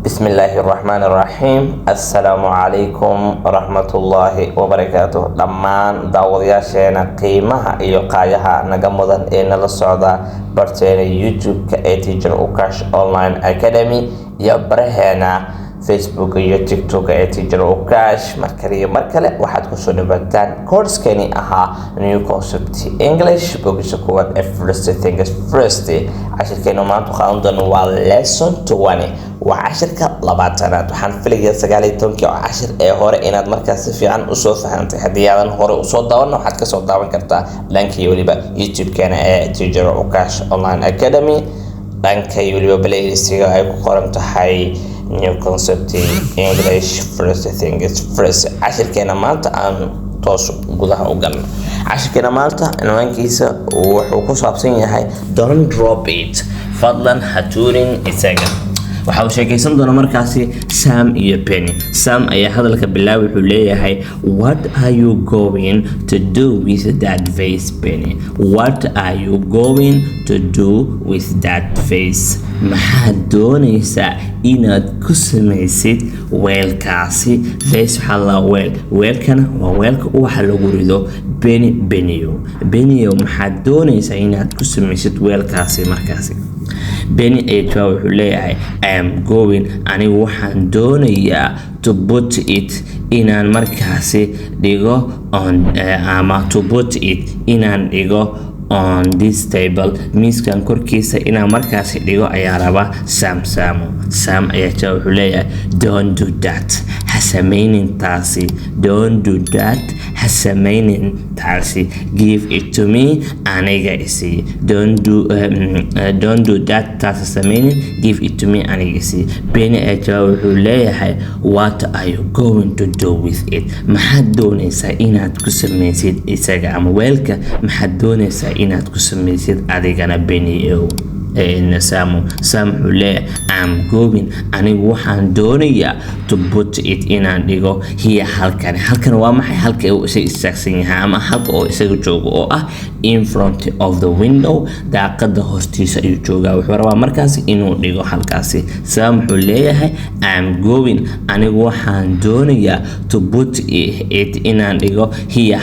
بسم الله الرحمن الرحيم. السلام عليكم ورحمة الله وبركاته. دمان داودياشينا قيمها iyo qaayaha naga mudan ee nala socda barteena YouTube ka ee Teacher Ukash Online Academy iyo baraheena Facebook iyo TikTok ee Teacher Ukash. markale waxaad ku soo dhawaataan course-keeni ahaa New Concept English bogiisa kuwaad First Things First. cashirkeena maanta qaadan doona waa lesson 20 وعشرة لبعتنات وحن فيلي سجالي تونكي وعشر هوري إناد مركز في عن أصول فهمت هدي هذا هوري أصول داون وحد كسر داون كرتا لانكي يولي بقى يوتيوب كان تيجر أوكاش أونلاين أكاديمي لانكي يولي بقى بلاي ليستيجا هاي قرمت هاي New Concept English First Things First. عشر كنا مالتا عن توصل جودها وقلنا عشر كنا مالتا عنوان كيسة وحكوش عبسين هاي Don't drop it فضلا هتورين إساجا. waxaa uu sheekaysan doona markaasi Sam iyo Penny. Sam ayaa hadalka bilaabay wuxuu leeyahay what are you going to do with that vase Penny? What are you going to do with that vase? maxaad doonaysaa inaad ku samaysid weelkaasi? vase waxaa la weelkana waa weelka waxa lagu rido Benny maxaad doonaysaa inaad ku samaysid weelkaasi markaasi? Benny ayaa wuxuu leeyahay I am going anigu waxaan doonayaa to put it inaan markaasi dhigo on ama to put it inaan dhigo on this table miiskan korkiisa inaan markaasi dhigo ayaa raba Sam ayaa wuxuu leeyahay don't do that hasameynin taasi give it to me aniga isi don't do that taasi hasameynin give it to me aniga isi. Benny ayaa wuxuu leeyahay what are you going to do with it? maxaad doonaysaa inaad ku samaysid isaga ama weelka maxaad doonaysaa inaad ku samaysid adigana Benny Sam wuxuu leeyahay I'm going anigu waxaan doonayaa to put it inaan dhigo here halkan waa maxay halka uu istaagsan yahay ama halka oo isaga joogo oo ah in front of the window daaqada hortiisa ayuu joogaa wuxuu rabaa markaasi inuu dhigo halkaasi. Sam wuxuu leeyahay I'm going anigu waxaan doonayaa to put it inaan dhigo here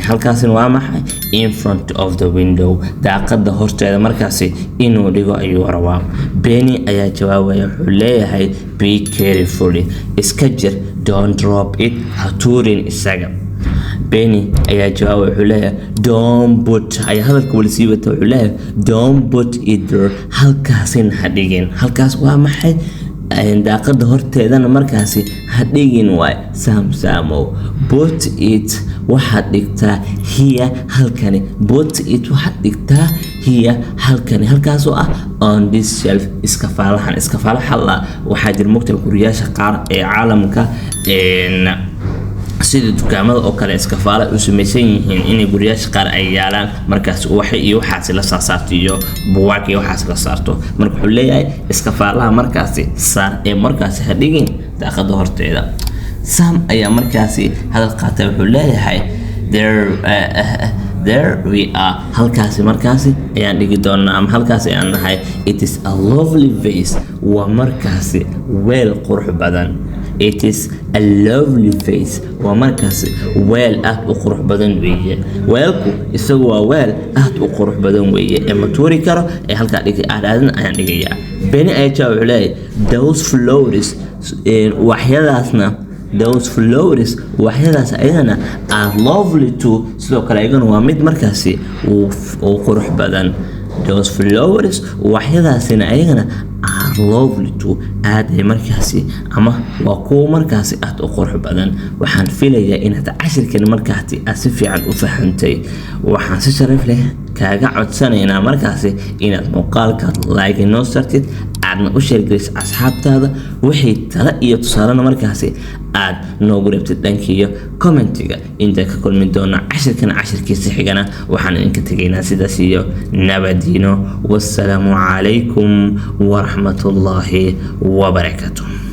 halkaasina waa maxay in front of the window daaqada horteeda markaasi inuu dhigo ayuu rabaa. Benny ayaa jawaabaya wuxuu leeyahay be careful iska jir don't drop it hatuurin isaga. Benny ayaa jawaabaya wuxuu leeyahay don't put ayaa hadalka wali sii wata wuxuu leeyahay don't put it there halkaasin ha dhigin halkaas waa maxay daaqada horteedana markaasi ha dhigin waay. Samow put it waxaad dhigtaa here halkani waxaad dhigtaa here halkaas oo ah on this shelf iskafaalaha waxaa jira mugta guriyaasha qaar ee caalamka sida dukaamada oo kale iskafaala u samaysan yihiin inay guriyaasha qaar ay yaalaan markaas waxaas la saarto iyo buugaag iyo waxaas la saarto marka wuxuu leeyahay iskafaalaha markaasi saar ee markaasi ha dhigin daaqada horteeda. Sam ayaa markaasi hadal qaatay wuxuu leeyahay there we are halkaasi markaasi ayaan dhigi doonaa ama halkaasi ayaan nahay it is a lovely vase waa markaasi weel qurux badan. It is a lovely vase waa markaasi weel aad u qurux badan weeye weelku isagu waa weel aad u qurux badan weeye ee ma tuuri karo ee halkaa dhigay aadaadan ayaan dhigayaa. Benny ayaa wuxuu leeyahay those flowers waxyadaas ayadana are lovely too sidoo kale ayagana waa mid markaasi uu qurux badan. those flowers waxyadaasina ayagana are lovely too aad ay markaasi ama waa kuwa markaasi aad u qurux badan. waxaan filayaa inaad cashirkan markaasi aad si fiican u fahantay waxaan si sharaf leh kaaga codsanaynaa markaasi inaad muuqaalka like noo sartid aadna u sheergeliso asxaabtaada wixii tala iyo tusaalena markaasi aad noogu reebtid dhankiyo commentiga. inta ka kulmi doona cashirkiisa xigana waxaan idinka tegaynaa sidaas iyo nabadiino wassalaamu calaykum waraxmatullaahi wabarakaatuh.